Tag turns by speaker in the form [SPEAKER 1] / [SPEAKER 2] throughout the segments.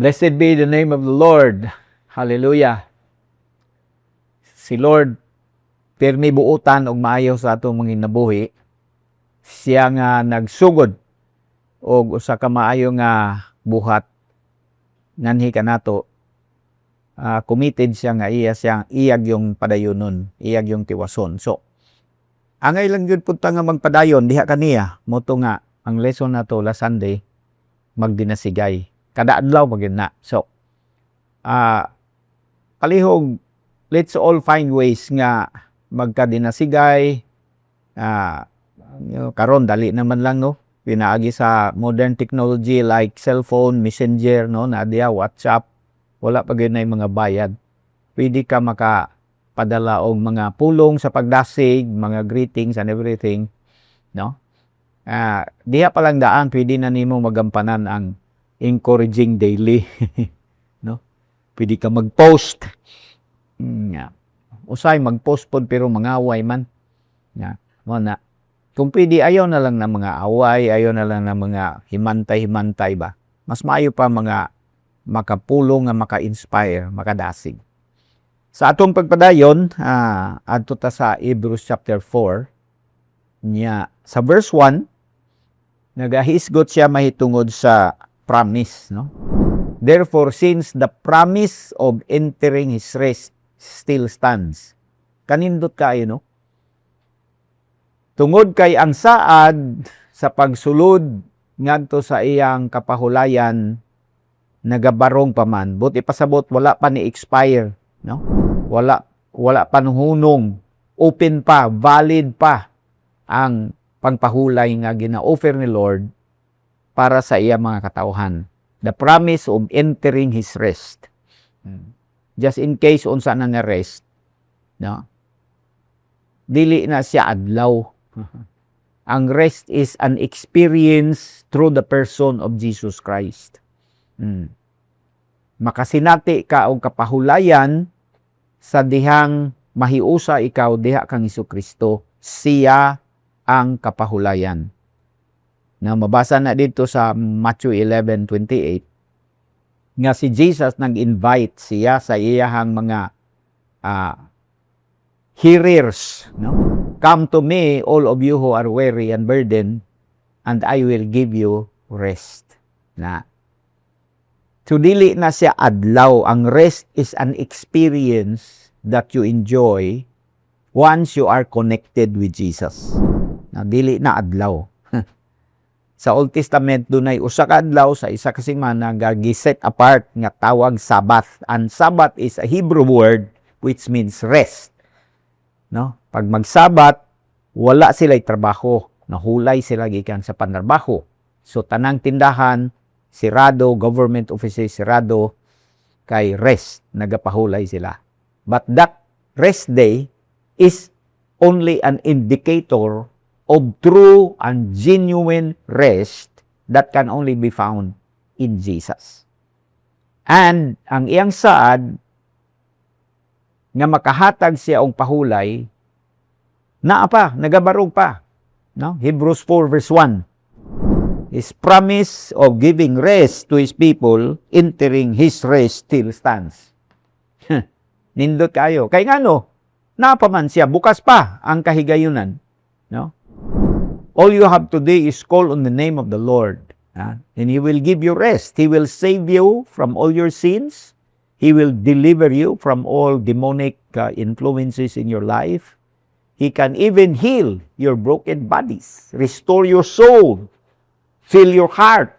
[SPEAKER 1] Blessed be the name of the Lord. Hallelujah. Si Lord, pirmi buutan og maayo sa atong mga nabuhi. Siya nga nagsugod og usa ka maayo nga buhat nganhi kanato. Committed siya nga iyag yung padayonon, iyag yung tiwason. So, angay lang yun punta nga magpadayon, diha kaniya. Moto nga, ang lesson na to last Sunday, magdinasigay. Kada adlaw magin na. So, palihog, let's all find ways nga magkadinasigay. Karon dali naman lang, no? Pinaagi sa modern technology like cellphone, messenger, no? Nadia, WhatsApp. Wala pa gyud na mga bayad. Pwede ka makapadala og mga pulong sa pagdasig, mga greetings and everything, no? Diha pa lang daan, pwede na nimo magampanan ang encouraging daily. No? Pwede ka mag-post. Usay mag-post pod pero mangaway man. Mo na. Kung pwede, ayaw na lang ng mga away, ayaw na lang ng mga himantay-himantay ba. Mas maayo pa mga makapulong nga maka-inspire, makadasig. Sa atong pagpadayon, adto ta sa Hebrews chapter 4, sa verse 1, nagahisgot siya mahitungod sa promise, no? Therefore, since the promise of entering His rest still stands. Kanindot kayo, no? Tungod kay ang saad sa pagsulod ngadto sa iyang kapahulayan nagabarong pa man. But ipasabot wala pa ni expire, no? Wala pa hunong, open pa, valid pa ang pagpahulay nga gina-offer ni Lord para sa iya mga katauhan. The promise of entering His rest. Just in case unsa na nga rest, no? Dili na siya adlaw. Ang rest is an experience through the person of Jesus Christ. Makasinati ka og kapahulayan sa dihang mahiusa ikaw diha kang Hesukristo. Siya ang kapahulayan. Na mabasa na dito sa Matthew 11:28 nga si Jesus nag-invite siya sa iyahang mga hearers, no? Come to me, all of you who are weary and burdened, and I will give you rest. So dili na siya adlaw. Ang rest is an experience that you enjoy once you are connected with Jesus. Dili na adlaw. Sa Old Testament, dunay usa ka adlaw sa isa ka semana nga gi-set apart nga tawag Sabbath. And Sabbath is a Hebrew word which means rest. No? Pag mag-Sabbath, wala sila'y trabaho. Nahulay sila gikan sa panarbaho. So tanang tindahan, sirado, government offices sirado, kay rest, nagapahulay sila. But that rest day is only an indicator of true and genuine rest that can only be found in Jesus. And ang iyang saad nga makahatag siya og pahulay naa pa, nagabarog pa, no? Hebrews 4 verse 1. His promise of giving rest to His people, entering His rest still stands. Nindot kayo. Kay ngano, napaman siya, bukas pa ang kahigayunan, no? All you have today is call on the name of the Lord, and He will give you rest. He will save you from all your sins. He will deliver you from all demonic influences in your life. He can even heal your broken bodies, restore your soul, fill your heart,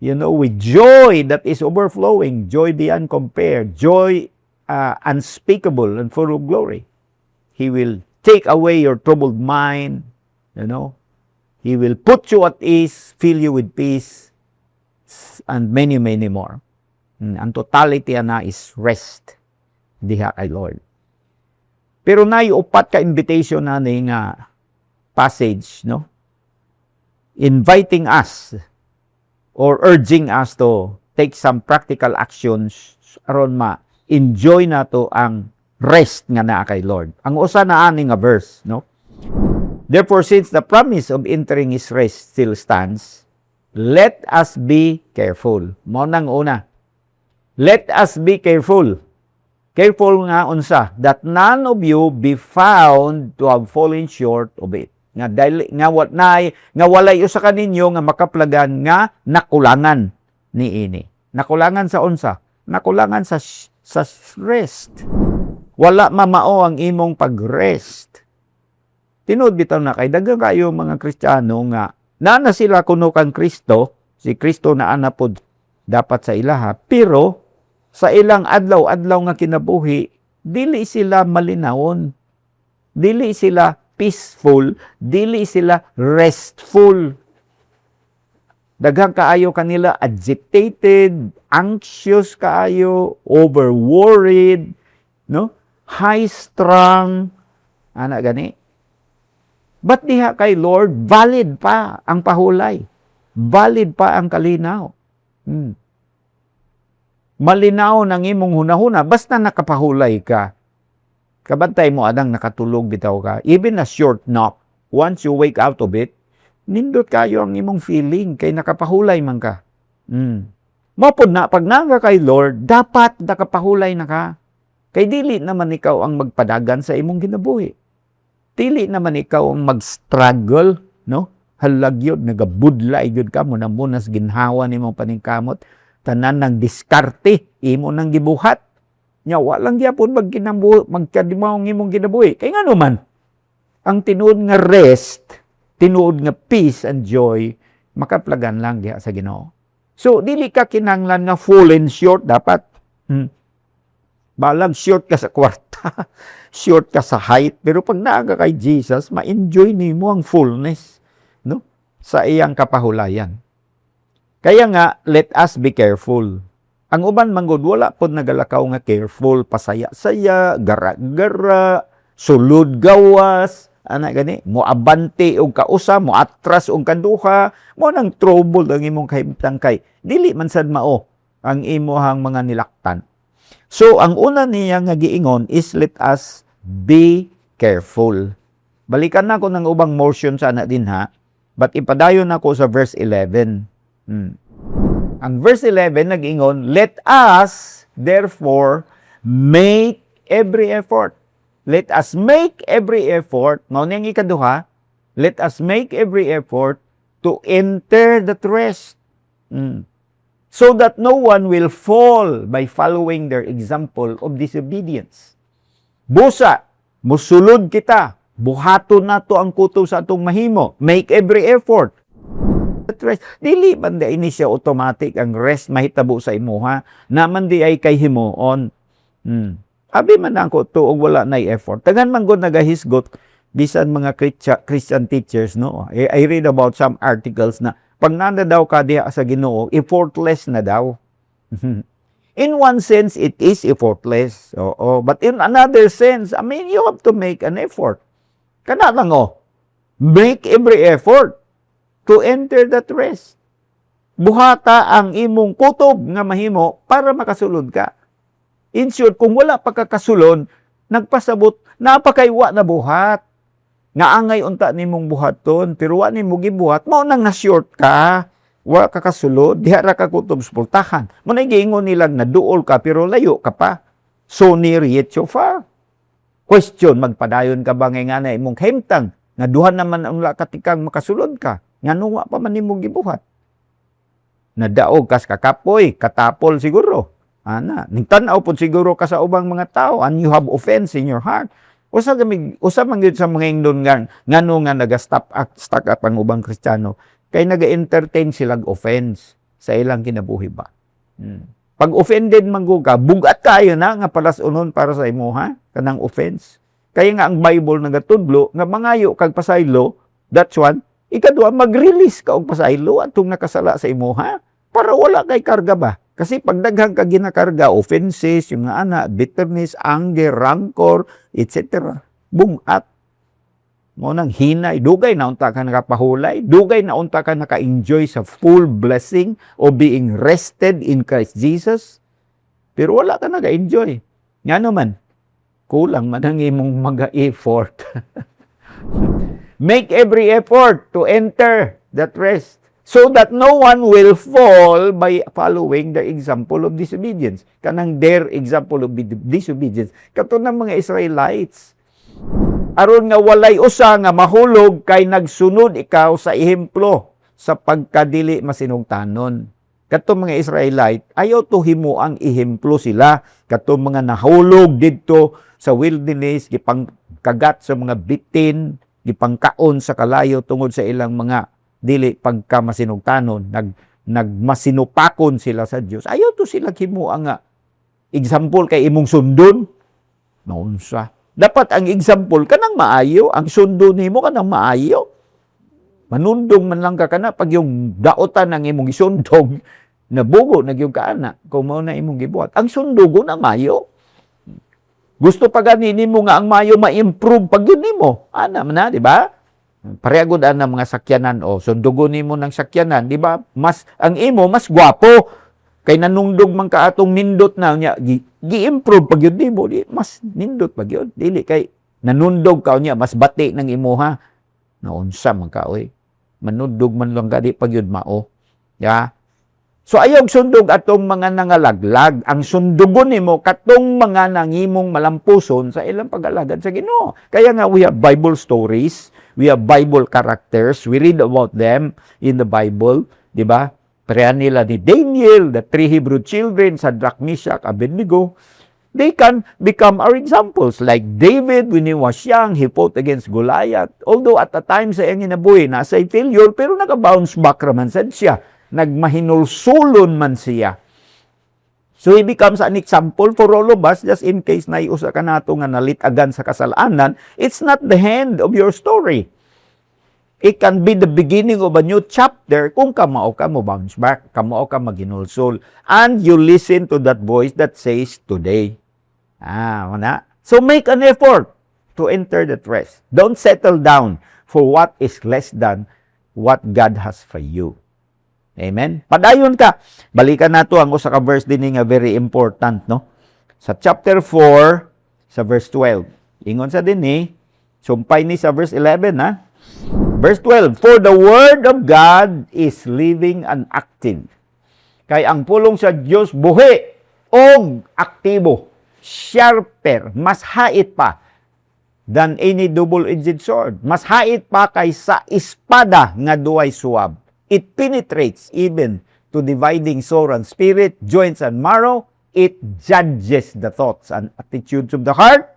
[SPEAKER 1] with joy that is overflowing, joy beyond compare, joy unspeakable and full of glory. He will take away your troubled mind, He will put you at ease, fill you with peace, and many, many more. Ang totality na is rest diha kay Lord. Pero upat ka invitation na nga passage, no? Inviting us or urging us to take some practical actions aron ma-enjoy nato ang rest nga naa kay Lord. Ang usa na ani nga verse, no? Therefore, since the promise of entering His rest still stands, let us be careful. Mo nang una, Let us be careful. Careful nga unsa, that none of you be found to have fallen short of it. Nga dahil nga walay usa ka ninyo nga makaplagan nga nakulangan niini. Nakulangan sa unsa? Nakulangan sa rest. Wala mamao ang imong pag-rest. Tinud bitaw na kay daghang kayo mga Kristiyano nga na sila kuno kang Kristo, si Kristo na anapod dapat sa ilaha, pero sa ilang adlaw-adlaw nga kinabuhi, dili sila malinawon. Dili sila peaceful, dili sila restful. Daghang kaayo kanila agitated, anxious kaayo, over-worried, no? High-strung, ana gani. But diha kay Lord, valid pa ang pahulay. Valid pa ang kalinaw. Malinaw ng imong hunahuna, basta nakapahulay ka. Kabantay mo adang nakatulog bitaw ka. Even a short nap, once you wake out of it, nindot kayo ang imong feeling, kay nakapahulay man ka. Mapod na, pag naga kay Lord, dapat nakapahulay na ka. Kay dili naman ikaw ang magpadagan sa imong kinabuhi. Dili naman ikaw ang mag-struggle, no? Halagyod, nagabudlay gyud ka mo na munas ginhawa nimong paningkamot, tanan ng diskarte, imo nang gibuhat. Nya walang gyapon magkadimaw ang imong kinabuhi. Kay ngano man, ang tinuod nga rest, tinuod nga peace and joy, makaplagan lang diha sa Ginoo. So dili ka kinahanglan nga full and short dapat. Balag short ka sa kwarta, short ka sa height, pero pag naaga kay Jesus, ma-enjoy nimo ang fullness, no? Sa iyang kapahulayan. Kaya nga, let us be careful. Ang uban manggod, wala po nagalakaw nga careful, pasaya-saya, gara-gara, sulod gawas, ana gani, moabante og kausa, moatras og kanduha, mo nang trouble ang imong kahimtang kay. Dili man sad mao ang imuhang mga nilaktan. So, ang una niya nga giingon is let us be careful. Balikan na ko ng ubang motion sa ana din ha, but ipadayon ako sa verse 11. Ang verse 11 nag-ingon, let us therefore make every effort. Let us make every effort. Mao niyang ikaduha, let us make every effort to enter that rest. So that no one will fall by following their example of disobedience. Busa, musulod kita, buhaton nato ang kuto sa atong mahimo. Make every effort. Rest. Dili man di ini siya automatic ang rest mahitabo sa imuha, naman di ay kay himuon. Abi man ako tuog wala nay effort. Tagan man gud nagahisgot bisan mga Christian teachers, no. I read about some articles na pag nanda daw ka diha sa Ginoo, effortless na daw. In one sense, it is effortless. But in another sense, I mean, you have to make an effort. Kana lang make every effort to enter that rest. Buhata ang imong kutob nga mahimo para makasulod ka. In short, kung wala pagkakasulod, nagpasabot, napakaywa na buhat. Nga angay unta nimong buhaton, pero wa nimo gibuhat, mao nang na-short ka. Wa ka kasulod, diha ra ka kutob sa pultahan. Mo na giingon nilang na duol ka, pero layo ka pa. So near yet so far. Question, magpadayon ka ba nga na imong kahimtang? Nga duha naman ang katikang makasulod ka. Nga wa pa man nimo gibuhat. Nadaog kas kakapoy, katapol siguro. Ana, ningtan-aw pud siguro ka sa ubang mga tao and you have offense in your heart. Usa man gyud sa mga ingdon ngano nga naga-stuck up ang ubang Kristiyano kay naga-entertain silang offense sa ilang kinabuhi ba. Pag offended man ka, bugat kayo na nga palas-unon para sa imuha kanang offense. Kaya nga ang Bible nagatudlo nga mangayo kag pasaylo, that's one. Ikaduha, mag-release ka og pasaylo atong nakasala sa imuha para wala kay karga ba. Kasi pag daghang ka ginakarga, offenses, yung ana, bitterness, anger, rancor, etc. Bungat. Mo nang hinay, dugay na unta ka nakapahulay, dugay na unta ka naka-enjoy sa full blessing o being rested in Christ Jesus. Pero wala ka naka-enjoy. Nga naman, kulang man ang imong mag-effort. Make every effort to enter that rest. so that no one will fall by following the example of disobedience. Kanang their example of disobedience. Kato ng mga Israelites. Aron nga walay usa nga mahulog kay nagsunod ikaw sa ehemplo sa pagkadili masinungtanon. Kato mga Israelite, ayaw to himo ang ehemplo sila. Kato mga nahulog didto sa wilderness, gipang kagat sa mga bitin, gipangkaon sa kalayo tungod sa ilang mga dili pagkamasinugtanon, nagmasinupakon sila sa Dios. Ayaw to sila himo nga example kay imong sundon. Naunsa? Dapat ang example kanang maayo, ang sundo nimo kanang maayo. Manundong man lang ka kana pag yung daotan ng imong isundong nabugo na gyud ka ana kung mao na imong gibuhat. Ang sundugo na maayo. Gusto pa gani nimo nga ang maayo ma-improve pag yun nimo. Ana man na, di ba? Parehagod ang mga sakyanan o sundugo nimo ng sakyanan, di ba? Mas ang imo mas gwapo kay nanungdog man ka atong nindot na nya gi-improve pag yun nimo, di mas nindot pag yun. Dili kay nanundog ka nya mas bati ng imuha. Naunsa man ka oy. Manundog man lang ka di pag yun mao. Ya. So ayog sundog atong mga nangalaglag, ang sundugon nimo katong mga nangimong malampuson sa ilang pag-alagad sa Ginoo. Kaya nga we have Bible stories, we have Bible characters, we read about them in the Bible, di ba? Pareha nila ni Daniel, the 3 Hebrew children, Shadrach, Meshach, Abednego. They can become our examples. Like David, when he was young, he fought against Goliath. Although at the time sa iyang inabuhi, nasa failure, pero naka-bounce back raman sad siya. Nagmahinulsulon man siya. So he becomes an example for all of us, just in case na iusa ka nato nga nalitagan sa kasalanan, it's not the end of your story. It can be the beginning of a new chapter kung kamao ka mo bounce back, kamao ka maginulsol, and you listen to that voice that says today. Wala. So make an effort to enter that rest. Don't settle down for what is less than what God has for you. Amen? Padayon ka. Balikan nato ang usa ka verse din nga very important, no? Sa chapter 4, sa verse 12. Ingon sa din sumpay ni sa verse 11, ha? Verse 12, for the word of God is living and active. Kay ang pulong sa Dios buhi og aktibo, sharper, mas hait pa than any double-edged sword. Mas hait pa kaysa espada nga duay suwab. It penetrates even to dividing soul and spirit, joints and marrow. It judges the thoughts and attitudes of the heart.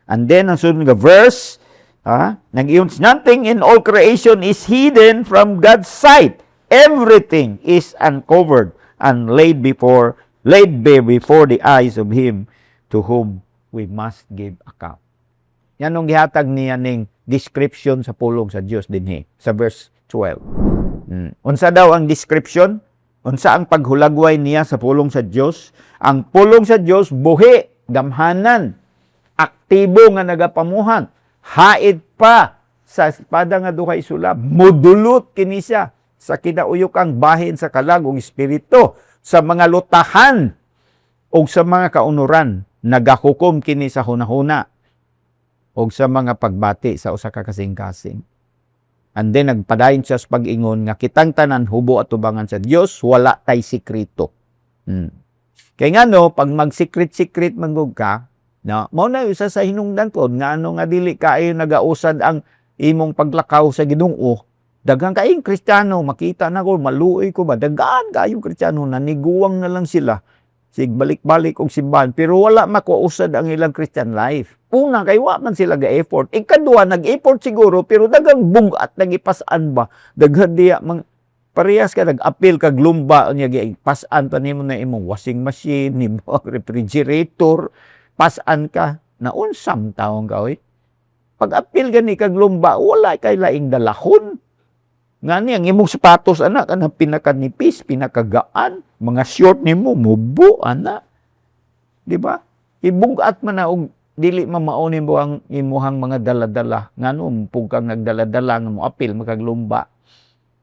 [SPEAKER 1] And then, ang sunod nga verse, nothing in all creation is hidden from God's sight. Everything is uncovered and laid bare before the eyes of Him to whom we must give account. Yan ang gihatag niya ning description sa pulong sa Dios dinhi sa verse 12. Unsa daw ang description? Unsa ang paghulagway niya sa pulong sa Dios? Ang pulong sa Dios buhi, gamhanan, aktibo nga nagapamuhan, hait pa sa espada nga duhay sulab, modulot kini siya sa kinauyokang bahin sa kalagong espiritu, sa mga lutahan o sa mga kaunuran, nagahukom kini sa hunahuna o sa mga pagbati sa usa ka kasing-kasing. And then nagpadayon siya sa pag-ingon nga kitang tanan hubo at tubangan sa Dios, wala tay sikreto. Kaya nga no, pag mag-secret-secret manggug ka, mao na isa sa hinungdan po nga nga dili kaayo nagausad ang imong paglakaw sa Ginoo. Daghang kaayong Kristiyano, makita na ko, maluoy ko ba, dagaan kaayong Kristiyano, naniguwang na lang sila, sig balik-balik og simbahan, pero wala makuusad ang ilang Christian life. Una, kay wa man sila ga-effort. Ikaduha, nag-effort siguro, pero dagang bungat, nag-ipasaan ba? Daghan diya, parehas ka, nag-appeal ka, glumba, pasan pa nimo na imong washing machine, nimo refrigerator, pasan ka, na unsam taong ka, pag-appeal gani ka, glumba, wala kay laing dalahon. Nga niya, ang imong sapatos, anak, pinakanipis, pinakagaan, mga short nimo, mubo, anak. Diba? Ibungat man na, dili mamaunin mo ang imuhang mga daladala. Nga no, pug kang nagdaladala, nga mo apil, makaglumba.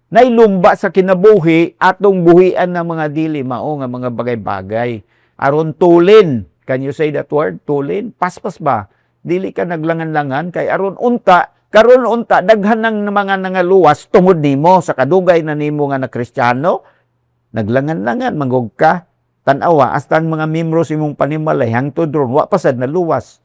[SPEAKER 1] Nailumba sa kinabuhi, atong buhian ng mga dili, mao nga mga bagay-bagay. Aron tulin. Can you say that word? Tulin? Paspas ba? Dili ka naglangan-langan, kay aron unta, karon unta daghan ng mga nangaluwas tungod nimo sa kadugay na nimo nga na Kristiyano, naglangan-langan manggug ka. Tan-awa hasta ang mga membro sa imong panimalay hangtod ron wa pa sad naluwas.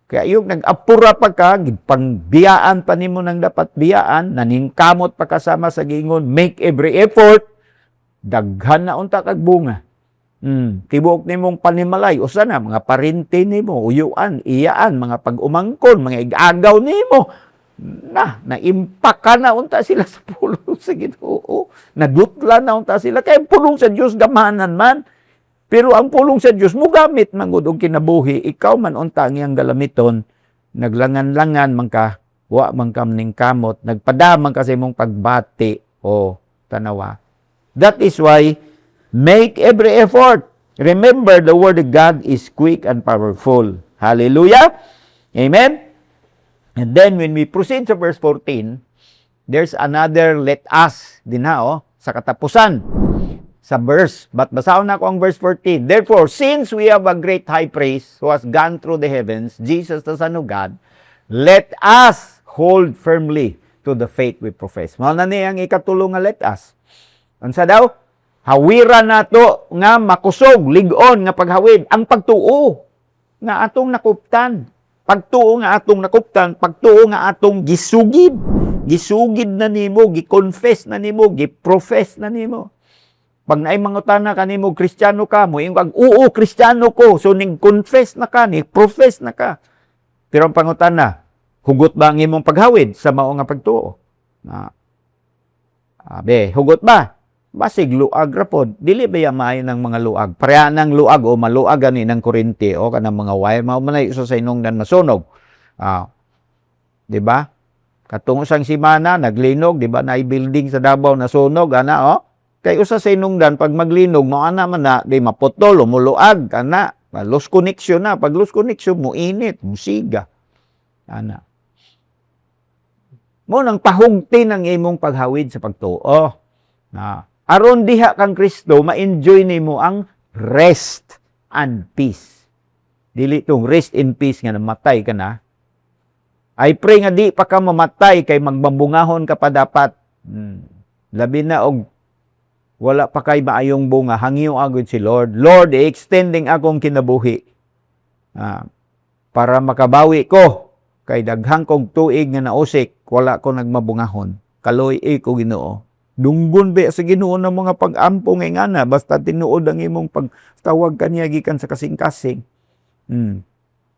[SPEAKER 1] Kaya yung nag-apura pa ka, pangbiyaan pa nimo nang dapat biyaan, naningkamot pa kasama sa gingon, make every effort, daghan na unta kag bunga. Tibuok nimong panimalay, usa na, mga parente nimo, uyuan, iyaan, mga pag-umangkon, mga igagaw nimo, na-impact ka na unta sila sa pulong sa Ginoo. Nadutla na unta sila. Kaya pulong sa Dios gamanan man. Pero ang pulong sa Dios mo gamit mangud og kinabuhi, ikaw man unta ngiyang galamiton, naglangan-langan man ka, wa man ka kamot, nagpadaman ka sa imong pagbati o tanawa. That is why make every effort. Remember, the word of God is quick and powerful. Hallelujah. Amen. And then, when we proceed sa verse 14, there's another let us din sa katapusan sa verse. But basahin na ko ang verse 14. Therefore, since we have a great high priest who has gone through the heavens, Jesus the Son of God, let us hold firmly to the faith we profess. Mao na ni ang ikatulong nga let us. Unsa daw? Hawiran nato nga makusog, ligon nga paghawid, ang pagtuo nga atong nakuptan. Pagtuo nga atong nakuptan, pagtuo nga atong gisugid. Gisugid na nimo, gi-confess na nimo, gi-profess na nimo. Pag naay mangutana ka nimo, Kristiyano ka mo, yung oo, Kristiyano ko. So, ning-confess na ka, ning-profess na ka. Pero ang pangutana, hugot ba ang imong paghawid sa mao nga pagtuo? Hugot ba? Basig luag rapod. Dili ba yamay ng mga luag? Pareha ng luag o maluag ani ng kurinti o kanang mga wire. Manay usa sa inungdan masunog. Di ba? Katong usang simana, naglinog. Di ba? Na building sa Davao nasunog. Kay usa sa inungdan, pag maglinog, mo ana man na, di maputol o muluag. Lost connection na. Pag lost connection, mo init, musiga. Mo nang pahugti ng imong paghawid sa pagtuo. Aron diha kang Kristo, ma-enjoy nimo ang rest and peace. Dili tong rest in peace nga namatay ka na. I pray nga di pa ka mamatay kay magbabungahon ka pa dapat. Labi na og wala pa kay maayong bunga, hangyo agud si Lord. Lord, extending akong kinabuhi. Para makabawi ko kay daghang kog tuig nga nausik, wala ko nagmabungahon. Kaloy ko Ginoo. Dunggon ba sa Ginoo ng mga pag-ampo ngay ngana basta tinuod ang imong pagtawag kaniya gikan sa kasing-kasing.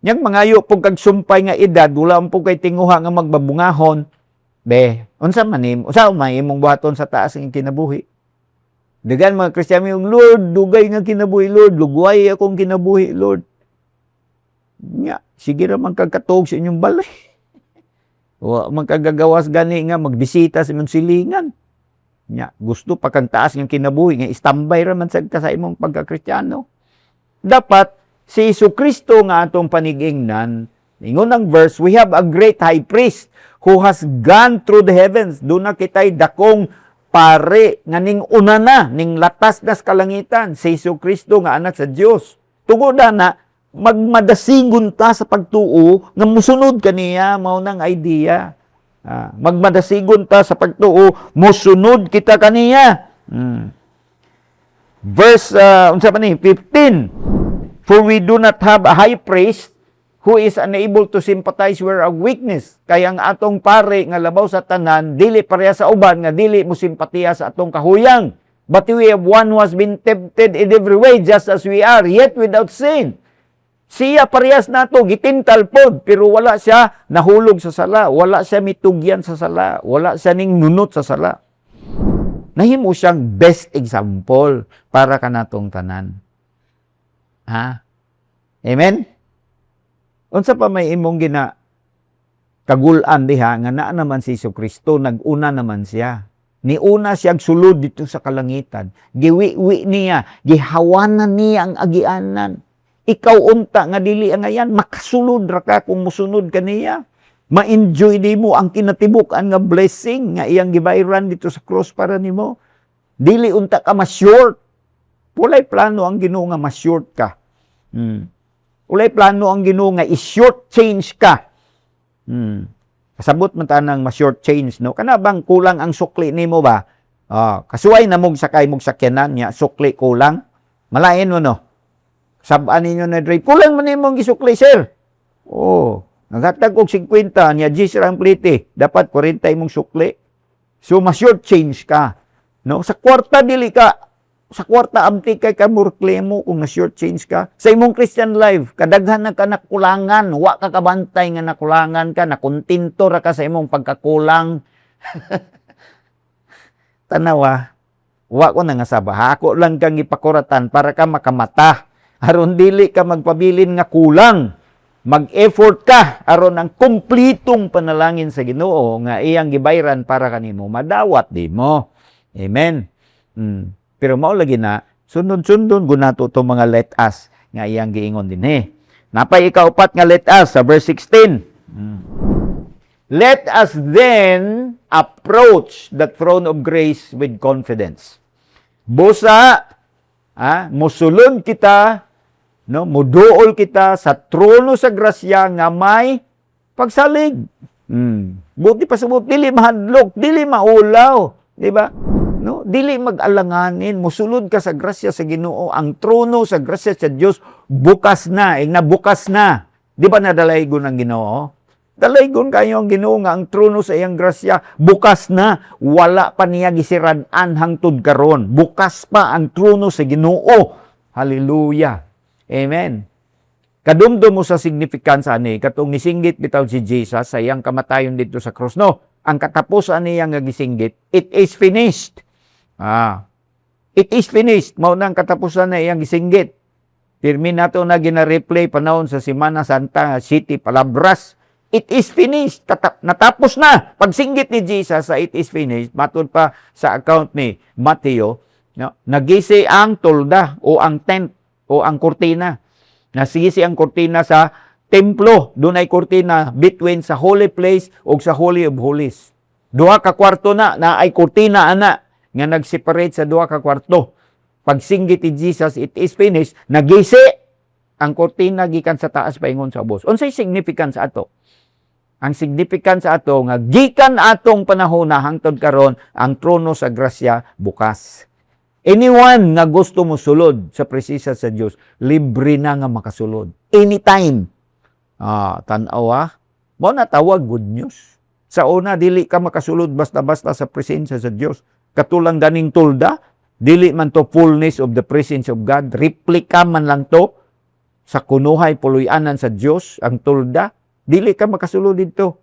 [SPEAKER 1] Yang mangayo pug kag sumpay nga edad wala po kay tinguha nga magbabungahon. Unsa man imong buhaton sa taas ang kinabuhi. Dagan mga Kristiyano yung Lord, dugay nga kinabuhi Lord, lugway akong kinabuhi Lord. Sige ra man kagkatuog sa inyong balay. Wa man kagagawas gani nga magbisita sa imong silingan. Gusto pa kang taas ng kinabuhi nga istambay raman sa imong pagka-Kristiyano. Dapat si Jesucristo nga atong panigingnan. Ingon ang verse, we have a great high priest who has gone through the heavens. Doon na kita'y dakong pare nga ning una na, ning latas nas kalangitan. Si Jesucristo nga anak sa Dios. Tungod na magmadasingon ta sa pagtuo nga musunod kaniya mao nang idea. Magmadasigon ta sa pagtuo, musunod kita kaniya. Verse 15. For we do not have a high priest who is unable to sympathize with our weakness. Kaya ang atong pare nga labaw sa tanan, dili pareha sa uban nga dili mo simpatiya sa atong kahuyang. But we have one who has been tempted in every way just as we are, yet without sin. Siya parehas nato, gitintal pod, pero wala siya nahulog sa sala, wala siya mitugyan sa sala, wala siya ning nunot sa sala. Nahimo siyang best example para kanatong tanan. Amen? Unsa pa may imong kagulan diha nga naa naman si Jesucristo, naguna naman siya. Niuna siyang sulod dito sa kalangitan. Giwi-wi niya, gihawanan niya ang agianan. Ikaw unta nga dili ang ayan, makasulod ra ka kung musunod kaniya. Ma-enjoy nimo ang kinatibuk-an nga blessing nga iyang gibayran dito sa cross para nimo. Dili unta ka ma-short. Walay plano ang Ginoo nga ma-short ka. Walay plano ang Ginoo nga i-short change ka. Kasabot man tanang ma-short change, no? Kana bang kulang ang sukli nimo ba? Kasuway na mong sakay mong sakyanan niya, sukli kulang. Malain mo, no? Sabaan ninyo na drive, kulang man nimong gisukli, sir. Naghatag og 50, niya G's ang plite, dapat 40 mong sukli. So, ma-short change ka. No? Sa kwarta, amti kay ka murklemo kung na-short change ka. Sa imong Christian life, kadaghan na ka nakulangan, wa ka kabantay nga nakulangan ka, nakontinto ra ka sa imong pagkakulang. Tanawa, wa ko na nga sabaha, ako lang kang ipakuratan para ka makamata. Aron dili ka magpabilin nga kulang. Mag-effort ka aron ang kumplitong panalangin sa Ginoo nga iyang gibayran para kanimo madawat di mo. Amen. Pero mao lagi na sundon-sundon gunato to mga let us nga iyang giingon dinhi. Napay ikaupat nga let us sa verse 16. Let us then approach the throne of grace with confidence. Busa, musulod kita, no, muduol kita sa trono sa grasya nga may pagsalig. Buti pa sabot, dili mahadlok, dili maulaw, di ba? No, dili mag-alanganin, musulod ka sa grasya sa Ginoo, ang trono sa grasya sa Dios bukas na, nabukas na. Di ba nadalaygon ang Ginoo? Dalaygon kayo ang Ginoo nga ang trono sa iyang grasya bukas na, wala pa niya gisirad-an hangtod karon. Bukas pa ang trono sa Ginoo. Hallelujah. Amen. Kadumdum mo sa significance ani katong nisinggit bitaw si Jesus sa iyang kamatayon dito sa krus, no. Ang katapusan niya nga gisinggit, it is finished. It is finished. Mao nang katapusan na iyang gisinggit. Pirmi nato na gina-replay panahon sa Semana Santa City Palabras. It is finished. Natapos na. Pagsinggit ni Jesus sa it is finished, matod pa sa account ni Mateo, no, nagisi ang tolda o ang tent o ang kurtina. Nasisi ang kurtina sa templo. Doon ay kurtina between sa holy place o sa holy of holies. Duha ka kwarto na ay kurtina ana nga nag-separate sa duha ka kwarto. Pagsinggit ni Jesus, it is finished, nagisi ang kurtina gikan sa taas paingon sa ubos. Unsay significance ato? Ang significance ato nga gikan atong panahon na hangtod karon ang trono sa grasya bukas. Anyone nga gusto mo sulod sa presensya sa Dios, libre na nga makasulod. Anytime. Tan-aw mo na tawag good news. Sa una, dili ka makasulod basta-basta sa presensya sa Dios. Katulang ganing tulda, dili man to fullness of the presence of God. Replika man lang to sa kunuhay puluyanan sa Dios, ang tulda. Dili ka makasulod dito.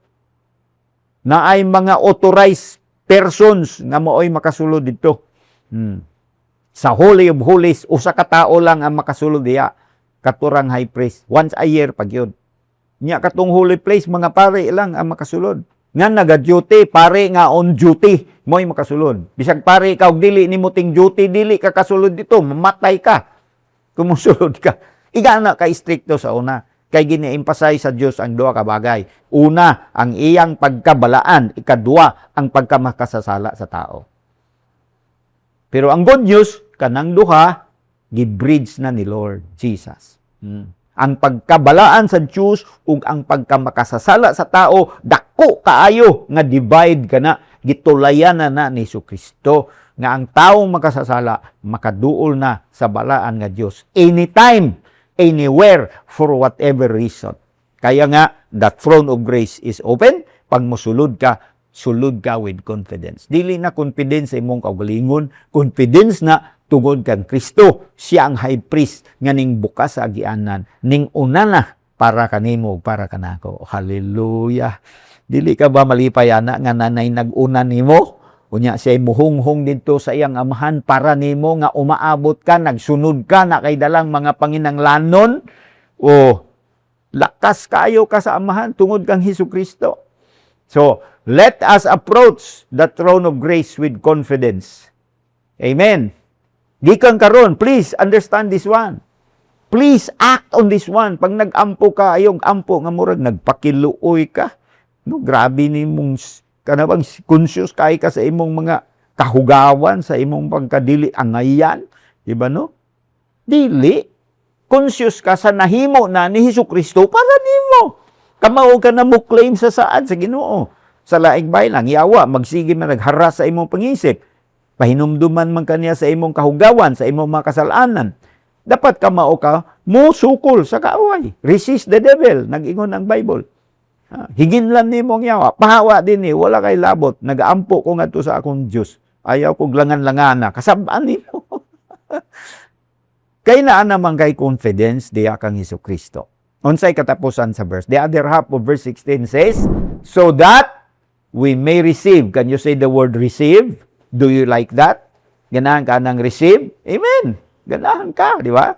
[SPEAKER 1] Na ay mga authorized persons nga mooy makasulod dito. Sa Holy of Holies, usa ka tao lang ang makasulod diya. Katurang high priest. Once a year pag yun. Nya katong holy place, mga pare lang ang makasulod. Nga naga-duty, pare nga on duty, mo'y makasulod. Bisag pare ikaw, dili ni muting duty, dili ka kasulod dito, mamatay ka. Kumusulod ka. Igana ka stricto sa una. Kay gini-emphasize sa Diyos ang duha ka bagay. Una, ang iyang pagkabalaan. Ikadua, ang pagkamakasasala sa tao. Pero ang good news, kanang duha, gibridge na ni Lord Jesus. Ang pagkabalaan sa Diyos ug ang pagkamakasasala sa tao, dako kaayo nga divide kana, gitulayan na ni Jesucristo nga ang taong makasasala makaduol na sa balaan nga Dios anytime, anywhere, for whatever reason. Kaya nga, the throne of grace is open. Pag mosulod ka, sulod ka with confidence. Dili na confidence sa imong kaugalingon, confidence na tungod kang Kristo. Siya ang high priest nga ning bukas sa agianan, ning una na para kanimo, para kanako. Hallelujah. Dili ka ba malipay ana nga nanay nag-una nimo? Unya siya muhunghong dito sa iyang amahan para nimo nga umaabot ka, nagsunod ka na kay dalang mga panginanglanon. Lakas kayo ka sa amahan tungod kang Hesukristo. So, let us approach the throne of grace with confidence. Amen. Gikan karon, please understand this one. Please act on this one. Pag nag-ampo ka, ayong ampo nga murag nagpakiluoy ka. No, grabe ni mong kanabang conscious kay ka sa imong mga kahugawan, sa imong pagkadili angayan, di ba no? Dili. Conscious ka sa nahimo na ni Hesukristo para nimo. Kamao ka na mo claim sa saan sa Ginoo. Sa laing baylang, yawa, magsige man nagharas sa imong pangisip. Pahinumduman man kaniya sa imong kahugawan, sa imong mga kasalanan. Dapat kamao ka, mo sukol sa kaaway. Resist the devil, nag-ingon ang Bible. Higinlan ni mong yawa, pahawa din ni, wala kay labot, nagaampo ko nga to sa akong Diyos. Ayaw kong langan-langana, kasabaan ni mo. Kay naa naman kay confidence, diya kang Hesukristo. Unsay katapusan sa verse. The other half of verse 16 says, so that we may receive. Can you say the word receive? Do you like that? Ganahan ka ng receive? Amen. Ganahan ka, di ba?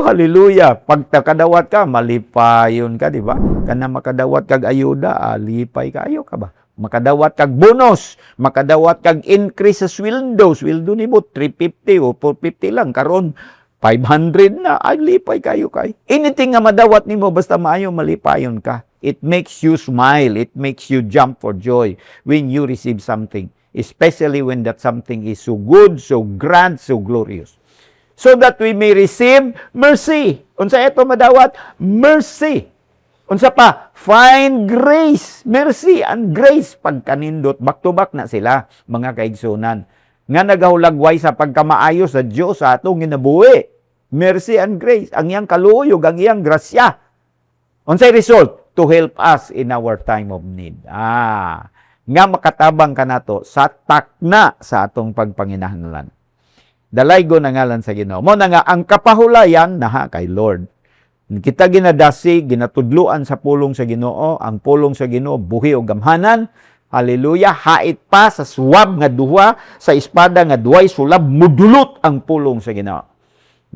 [SPEAKER 1] Hallelujah. Pag kadawat ka, malipayon ka, di ba? Kana makadawat kag ayuda, lipay ka, ayaw ka ba? Makadawat kag bonus, makadawat kag increase sa sweldo. Sweldo ni mo, 350 o 450 lang. Karon 500 na, ay lipay kayo kay. Anything nga madawat ni mo, basta maayo, malipayon ka. It makes you smile. It makes you jump for joy when you receive something. Especially when that something is so good, so grand, so glorious. So that we may receive mercy. Unsa ito madawat? Mercy. Unsa pa? Find grace. Mercy and grace. Pagkanindot, back-to-back na sila, mga kaigsunan. Nga nagahulagway sa pagkamaayo sa Diyos sa atong ginabuhi. Mercy and grace. Ang iyang kaluyog, ang iyang grasya. Unsay result? To help us in our time of need. Nga makatabang ka nato sa takna sa atong pagpanginahanglan. Dalaygo na ngalan sa Ginoo. Mo na nga ang kapahulayan naha kay Lord. Kita ginadasi, ginatudluan sa pulong sa Ginoo, ang pulong sa Ginoo buhi o gamhanan. Hallelujah, hait pa sa suwab nga duha, sa espada nga duhay sulab, mudulot ang pulong sa Ginoo.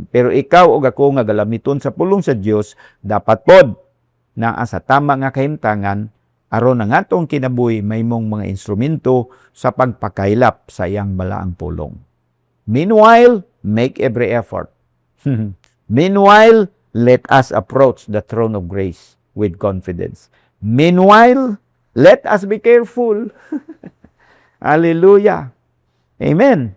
[SPEAKER 1] Pero ikaw o ako nga galamiton sa pulong sa Dios, dapat pod na sa tama nga kahimtangan aron ang atong kinabuhi maymong mga instrumento sa pagpakailap sa iyang balaang pulong. Meanwhile, make every effort. Meanwhile, let us approach the throne of grace with confidence. Meanwhile, let us be careful. Hallelujah. Amen.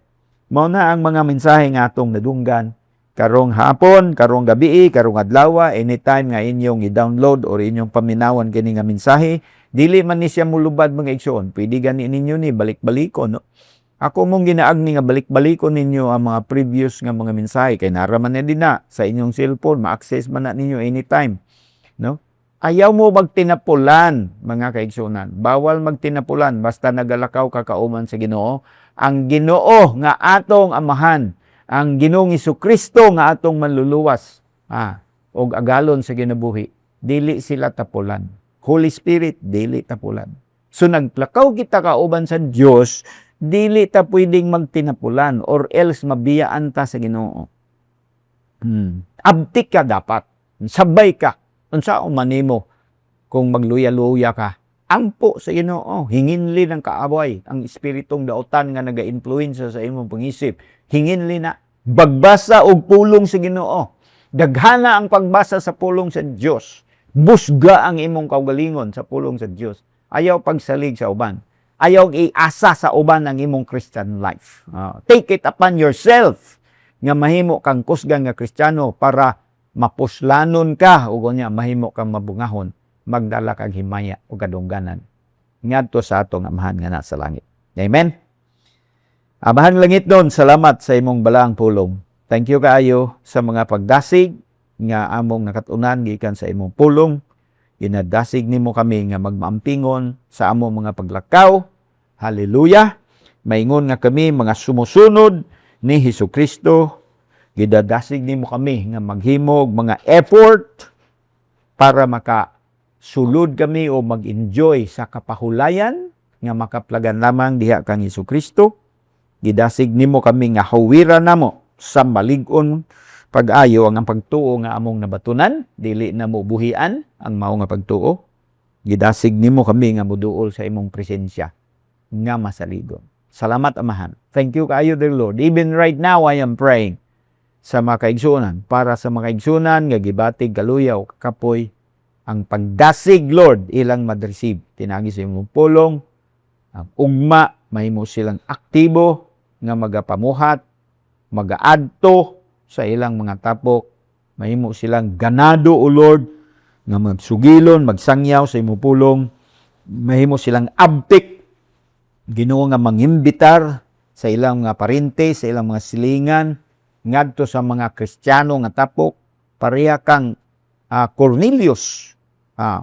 [SPEAKER 1] Mao na ang mga mensahe nga atong nadunggan karong hapon, karong gabi, karong adlaw, anytime nga inyong i-download or inyong paminawan kini nga mensahe, dili man ni siya mulubad mga igsoon. Pwede gani ninyo ni balik-balikon, no? Ako mong ginaagni nga balik-balikon ninyo ang mga previous nga mga mensahe kay naraman na din na sa inyong cellphone, ma-access man na ninyo anytime, no? Ayaw mo magtinapulan, mga kaigsunan. Bawal magtinapulan basta nagalakaw ka kauman sa Ginoo. Ang Ginoo nga atong amahan, ang Ginoong Hesukristo nga atong manluluwas, og agalon sa ginabuhi, dili sila tapulan. Holy Spirit, dili tapulan. So naglakaw kita kauban sa Dios, dili ta pwedeng magtinapulan or else mabiyaan ta sa Ginoo. Abtik ka dapat. Sabay ka. Unsa manimo kung magluya-luya ka. Ampo sa Ginoo. Hinginli ng kaaway ang espiritong dautan nga naga-influensya sa imong pangisip. Hinginli na. Bagbasa og pulong sa Ginoo. Daghana ang pagbasa sa pulong sa Dios. Busga ang imong kaugalingon sa pulong sa Dios. Ayaw pagsalig sa uban. Ayaw iasa sa uban ang imong Christian life. Take it upon yourself nga mahimo kang kusgang nga Kristiyano para mapuslanon ka o niya mahimo kang mabungahon, magdala kag himaya o kadungganan ngadto sa atong amahan nga nasa langit. Amen. Amahan langit nun, salamat sa imong balaang pulong. Thank you kaayo sa mga pagdasig nga among nakatunan gikan sa imong pulong. Inadasig nimo kami nga magmaampingon sa among mga paglakaw. Hallelujah. Maingon nga kami mga sumusunod ni Hesukristo. Gidadasig nimo kami nga maghimog mga effort para makasulod kami o mag-enjoy sa kapahulayan nga makaplagan lamang diha kang Hesukristo. Gidasig nimo kami nga hawiran namo sa malig-on pag-ayo ang pagtuo nga among nabatunan, dili na mo buhian ang mao nga pagtuo. Gidasig nimo kami nga moduol sa imong presensya nga masaligon. Salamat Amahan. Thank you kaayo dear Lord. Even right now I am praying sa mga kaigsunan para sa mga kaigsunan nga gibatig kaluyaw kapoy ang pagdasig Lord ilang madreceive. Tinagi sa imong pulong ang ugma mahimo silang aktibo nga magapamuhat, magaadto sa ilang mga tapok, mahimo silang ganado o Lord nga magsugilon, magsangyaw sa imo pulong, mahimo silang abtik, Ginoo nga mangimbitar sa ilang mga parente, sa ilang mga silingan, ngadto sa mga Kristiyano nga tapok, pareha kang Cornelius, nga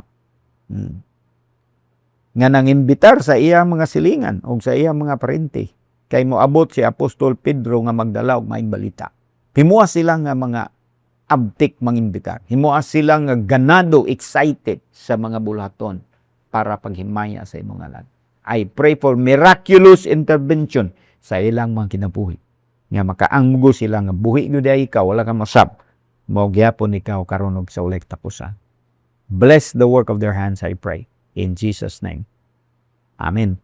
[SPEAKER 1] nangimbitar sa iyang mga silingan o sa iyang mga parente. Kay moabot si Apostol Pedro nga magdala og maayong balita. Himuha sila nga mga abtik mangimbitar. Himuha sila nga ganado, excited sa mga bulaton para paghimaya sa imong ngalan. I pray for miraculous intervention sa ilang mga kinabuhi. Nga makaanggo sila nga buhi gyud ikaw, wala ka masab. Mao gyapon ikaw karon og sa ulay tapusan. Bless the work of their hands, I pray. In Jesus' name. Amen.